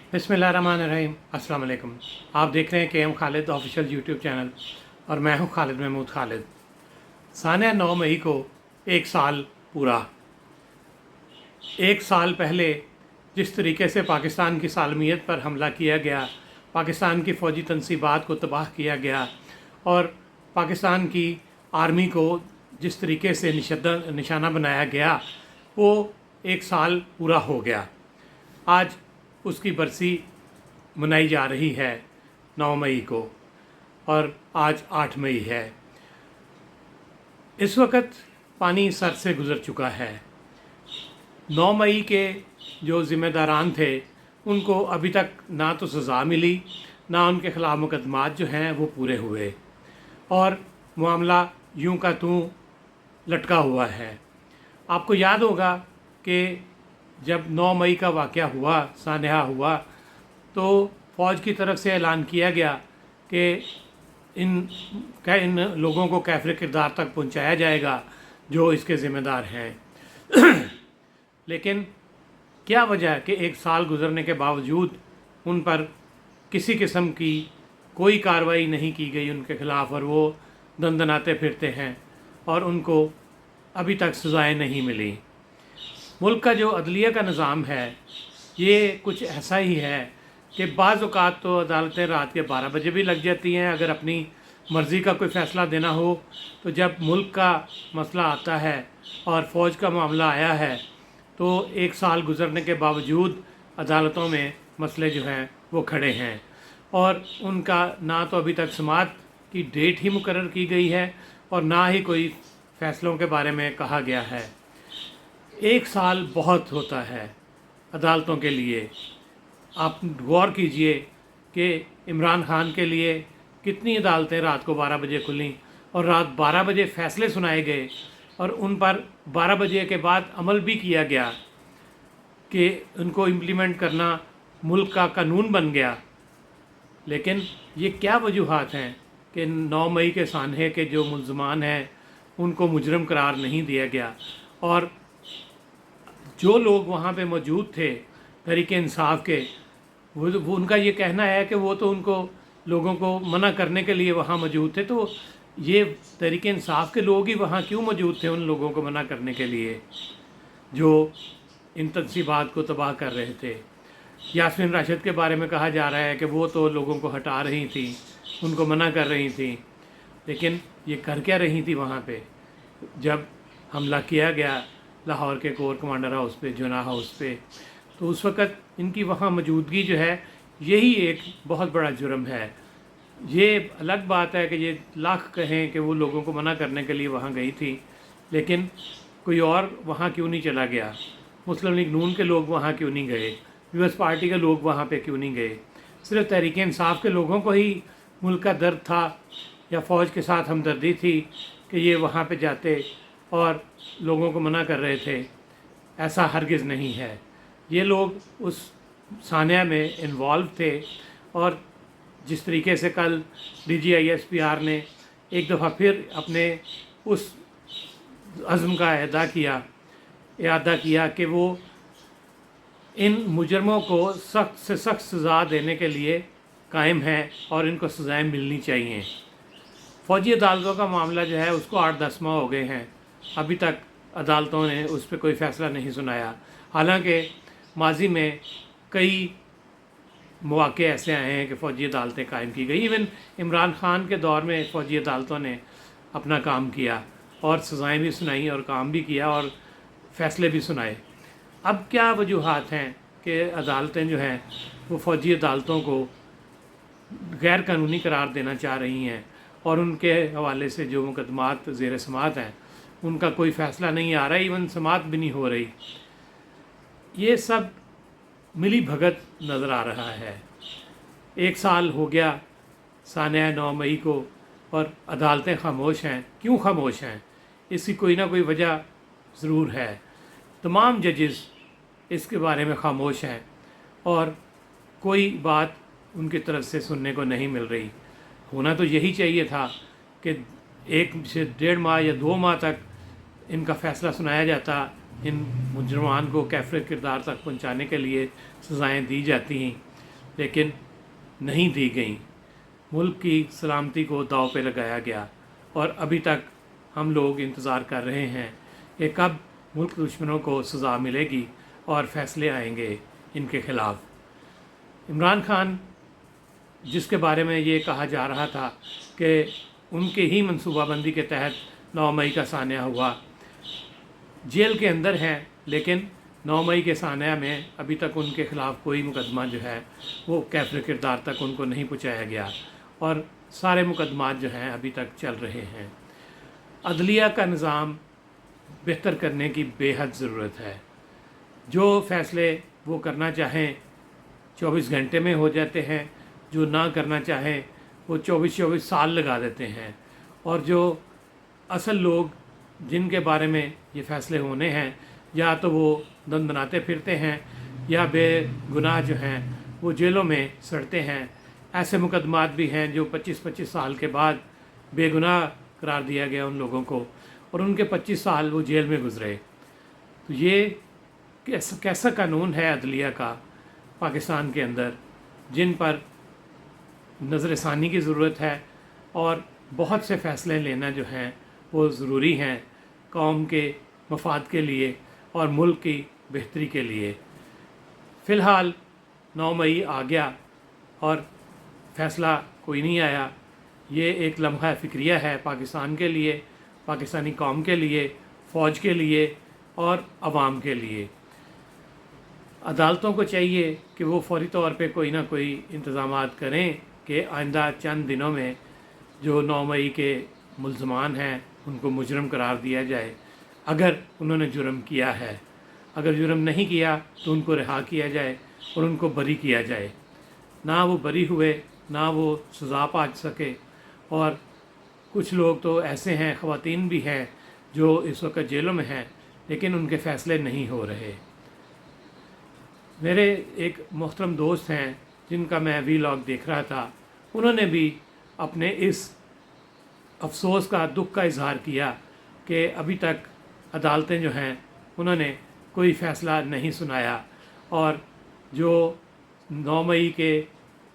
बिस्मिल्लाहिर्रहमानिर्रहीम। अस्सलाम वालेकुम। आप देख रहे हैं के M Khalid official YouTube channel और मैं हूं खालिद महमूद खालिद। सानिया 9 मई को एक साल पूरा। एक साल पहले जिस तरीके से पाकिस्तान की सालमियत पर हमला किया गया, पाकिस्तान की फ़ौजी तनसीबात को तबाह किया गया और पाकिस्तान की आर्मी को जिस तरीके से निशाना बनाया गया, वो एक साल पूरा हो गया। आज उसकी बरसी मनाई जा रही है 9 मई को और आज 8 मई है। इस वक्त पानी सर से गुज़र चुका है। 9 मई के जो ज़िम्मेदारान थे उनको अभी तक ना तो सज़ा मिली, ना उनके ख़िलाफ़ मुकदमात जो हैं वो पूरे हुए और मामला यूं का त्यों लटका हुआ है। आपको याद होगा कि जब 9 मई का वाक़या हुआ, सानहा हुआ, तो फ़ौज की तरफ से ऐलान किया गया कि इन लोगों को कैफ़र किरदार तक पहुंचाया जाएगा जो इसके ज़िम्मेदार हैं। लेकिन क्या वजह कि एक साल गुज़रने के बावजूद उन पर किसी किस्म की कोई कार्रवाई नहीं की गई उनके ख़िलाफ़ और वो दंदनाते फिरते हैं और उनको अभी तक सज़ाएँ नहीं मिली। मुल्क का जो अदलिया का निज़ाम है ये कुछ ऐसा ही है कि बाज़ औक़ात तो अदालतें रात के 12 बजे भी लग जाती हैं अगर अपनी मर्ज़ी का कोई फ़ैसला देना हो। तो जब मुल्क का मसला आता है और फ़ौज का मामला आया है तो एक साल गुज़रने के बावजूद अदालतों में मसले जो हैं वो खड़े हैं और उनका ना तो अभी तक समाअत की डेट ही मुकर्रर की गई है और ना ही कोई फ़ैसलों के बारे में कहा गया है। एक साल बहुत होता है अदालतों के लिए। आप गौर कीजिए कि इमरान खान के लिए कितनी अदालतें रात को 12 बजे खुलीं और रात 12 बजे फ़ैसले सुनाए गए और उन पर 12 बजे के बाद अमल भी किया गया कि उनको इम्प्लीमेंट करना मुल्क का कानून बन गया। लेकिन ये क्या वजूहात हैं कि 9 मई के सानहे के जो मुल्ज़मान हैं उनको मुजरम करार नहीं दिया गया और जो लोग वहाँ पे मौजूद थे तहरीक-ए इंसाफ के, वो उनका ये कहना है कि वो तो उनको लोगों को मना करने के लिए वहाँ मौजूद थे। तो ये तहरीक इंसाफ के लोग ही वहाँ क्यों मौजूद थे उन लोगों को मना करने के लिए जो इन तनसीबात को तबाह कर रहे थे। यास्मीन राशिद के बारे में कहा जा रहा है कि वो तो लोगों को हटा रही थी, उनको मना कर रही थी, लेकिन ये कर क्या रही थी वहाँ पे जब हमला किया गया लाहौर के कोर कमांडर हाउस पे, जुना हाउस पे। तो उस वक़्त इनकी वहाँ मौजूदगी जो है यही एक बहुत बड़ा जुर्म है। ये अलग बात है कि ये लाख कहें कि वो लोगों को मना करने के लिए वहाँ गई थी, लेकिन कोई और वहाँ क्यों नहीं चला गया? मुस्लिम लीग नून के लोग वहाँ क्यों नहीं गए? पीपल्स पार्टी के लोग वहाँ पे क्यों नहीं गए? सिर्फ तहरीक इंसाफ के लोगों को ही मुल्क का दर्द था या फ़ौज के साथ हमदर्दी थी कि ये वहाँ पे जाते और लोगों को मना कर रहे थे? ऐसा हरगिज़ नहीं है। ये लोग उस सानिया में इन्वॉल्व थे और जिस तरीके से कल DGISPR ने एक दफ़ा फिर अपने उस अज़्म का इरादा किया कि वो इन मुजरमों को सख्त से सख्त सज़ा देने के लिए कायम है और इनको सज़ाएँ मिलनी चाहिए। फ़ौजी अदालतों का मामला जो है उसको 8-10 माह हो गए हैं, अभी तक अदालतों ने उस पर कोई फ़ैसला नहीं सुनाया। हालांकि माजी में कई मौक़े ऐसे आए हैं कि फ़ौजी अदालतें कायम की गई। इवन इमरान खान के दौर में फ़ौजी अदालतों ने अपना काम किया और सज़ाएँ भी सुनाई और काम भी किया और फ़ैसले भी सुनाए। अब क्या वजूहात हैं कि अदालतें जो हैं वो फ़ौजी अदालतों को गैर कानूनी करार देना चाह रही हैं और उनके हवाले से जो मुकदमात ज़ेर समाअत हैं उनका कोई फ़ैसला नहीं आ रहा, इवन समाअत भी नहीं हो रही। ये सब मिली भगत नज़र आ रहा है। एक साल हो गया सानिया 9 मई को और अदालतें खामोश हैं। क्यों खामोश हैं? इसकी कोई ना कोई वजह ज़रूर है। तमाम जजेस इसके बारे में खामोश हैं और कोई बात उनकी तरफ से सुनने को नहीं मिल रही। होना तो यही चाहिए था कि 1 से 1.5 माह या 2 माह तक इनका फ़ैसला सुनाया जाता, इन मुजरमान को कैफ़र किरदार तक पहुंचाने के लिए सज़ाएं दी जाती हैं लेकिन नहीं दी गई। मुल्क की सलामती को दांव पे लगाया गया और अभी तक हम लोग इंतज़ार कर रहे हैं कि कब मुल्क दुश्मनों को सज़ा मिलेगी और फैसले आएंगे इनके ख़िलाफ़। इमरान खान, जिसके बारे में ये कहा जा रहा था कि उनके ही मनसूबाबंदी के तहत 9 मई का सानिया हुआ, जेल के अंदर हैं, लेकिन 9 मई के सानिया में अभी तक उनके ख़िलाफ़ कोई मुकदमा जो है वो कैफ़र किरदार तक उनको नहीं पहुँचाया गया और सारे मुकदमात जो हैं अभी तक चल रहे हैं। अदलिया का निज़ाम बेहतर करने की बेहद ज़रूरत है। जो फ़ैसले वो करना चाहें 24 घंटे में हो जाते हैं, जो ना करना चाहें वो 24 साल लगा देते हैं, और जो असल लोग जिनके बारे में ये फ़ैसले होने हैं या तो वो दंदनाते फिरते हैं या बेगुनाह जो हैं वो जेलों में सड़ते हैं। ऐसे मुकदमात भी हैं जो 25-25 साल के बाद बेगुनाह करार दिया गया उन लोगों को, और उनके 25 साल वो जेल में गुजरे। तो ये कैसा कानून है अदलिया का पाकिस्तान के अंदर, जिन पर नज़रसानी की ज़रूरत है और बहुत से फ़ैसले लेना जो हैं वो ज़रूरी हैं कौम के मफाद के लिए और मुल्क की बेहतरी के लिए। फ़िलहाल 9 मई आ गया और फ़ैसला कोई नहीं आया। ये एक लम्हा फ़िक्रिया है पाकिस्तान के लिए, पाकिस्तानी कौम के लिए, फ़ौज के लिए और आवाम के लिए। अदालतों को चाहिए कि वो फौरी तौर पे कोई ना कोई इंतज़ामात करें कि आइंदा चंद दिनों में जो 9 मई के मुल्ज़मान हैं उनको मुजरम करार दिया जाए अगर उन्होंने जुर्म किया है। अगर जुर्म नहीं किया तो उनको रिहा किया जाए और उनको बरी किया जाए। ना वो बरी हुए, ना वो सज़ा पा सके, और कुछ लोग तो ऐसे हैं, ख़वातीन भी हैं जो इस वक्त जेलों में हैं, लेकिन उनके फ़ैसले नहीं हो रहे। मेरे एक मोहतरम दोस्त हैं जिनका मैं वीलॉग देख रहा था, उन्होंने भी अपने इस अफसोस का, दुख का इजहार किया कि अभी तक अदालतें जो हैं उन्होंने कोई फ़ैसला नहीं सुनाया और जो 9 मई के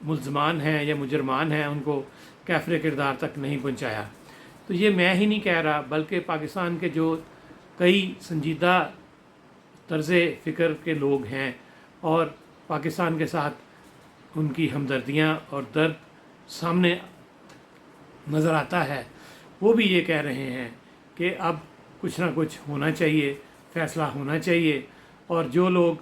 मुल्ज़मान हैं या मुजरमान हैं उनको कैफ़र किरदार तक नहीं पहुंचाया। तो ये मैं ही नहीं कह रहा, बल्कि पाकिस्तान के जो कई संजीदा तर्ज़ फ़िक्र के लोग हैं और पाकिस्तान के साथ उनकी हमदर्दियाँ और दर्द सामने नज़र आता है, वो भी ये कह रहे हैं कि अब कुछ ना कुछ होना चाहिए, फ़ैसला होना चाहिए, और जो लोग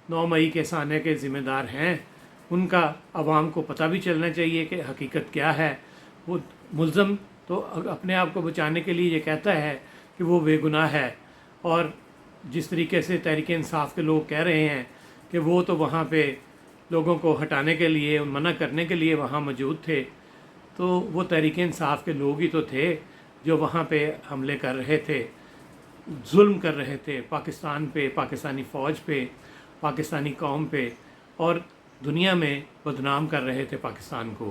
9 मई के साने के ज़िम्मेदार हैं उनका आवाम को पता भी चलना चाहिए कि हकीकत क्या है। वो मुल्ज़म तो अपने आप को बचाने के लिए ये कहता है कि वो बेगुनाह है, और जिस तरीके से तहरीक इंसाफ के लोग कह रहे हैं कि वो तो वहाँ पे लोगों को हटाने के लिए, मना करने के लिए वहाँ मौजूद थे, तो वो तहरीक इंसाफ के लोग ही तो थे जो वहाँ पे हमले कर रहे थे, जुल्म कर रहे थे पाकिस्तान पे, पाकिस्तानी फ़ौज पे, पाकिस्तानी कौम पे, और दुनिया में बदनाम कर रहे थे पाकिस्तान को।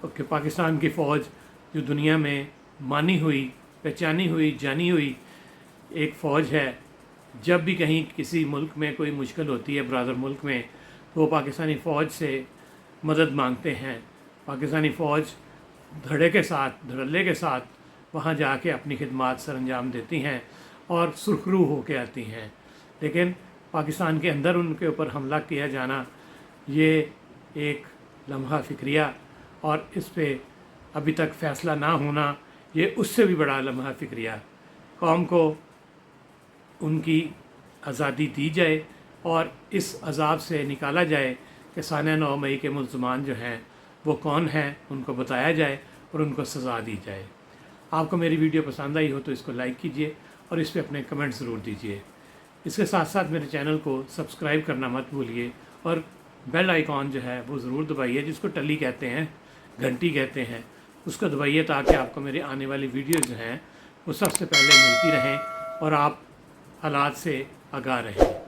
कि पाकिस्तान की फ़ौज जो दुनिया में मानी हुई, पहचानी हुई, जानी हुई एक फ़ौज है, जब भी कहीं किसी मुल्क में कोई मुश्किल होती है, ब्रादर मुल्क में, तो वो पाकिस्तानी फ़ौज से मदद मांगते हैं। पाकिस्तानी फ़ौज धड़े के साथ, धड़ल्ले के साथ वहाँ जाके अपनी खिदमात सर अंजाम देती हैं और सुरखरू होके आती हैं। लेकिन पाकिस्तान के अंदर उनके ऊपर हमला किया जाना, ये एक लम्हा फ़िक्रिया, और इस पे अभी तक फ़ैसला ना होना, ये उससे भी बड़ा लम्हा फ़िक्रिया। कौम को उनकी आज़ादी दी जाए और इस अज़ाब से निकाला जाए कि सानिया 9 मई के मुल्ज़मान जो हैं वो कौन हैं, उनको बताया जाए और उनको सज़ा दी जाए। आपको मेरी वीडियो पसंद आई हो तो इसको लाइक कीजिए और इस पर अपने कमेंट ज़रूर दीजिए। इसके साथ साथ मेरे चैनल को सब्सक्राइब करना मत भूलिए और बेल आइकॉन जो है वो ज़रूर दबाइए, जिसको टली कहते हैं, घंटी कहते हैं, उसको दबाइए ताकि आपको मेरी आने वाली वीडियोज़ जो हैं वो सबसे पहले मिलती रहें और आप हालात से आगाह रहें।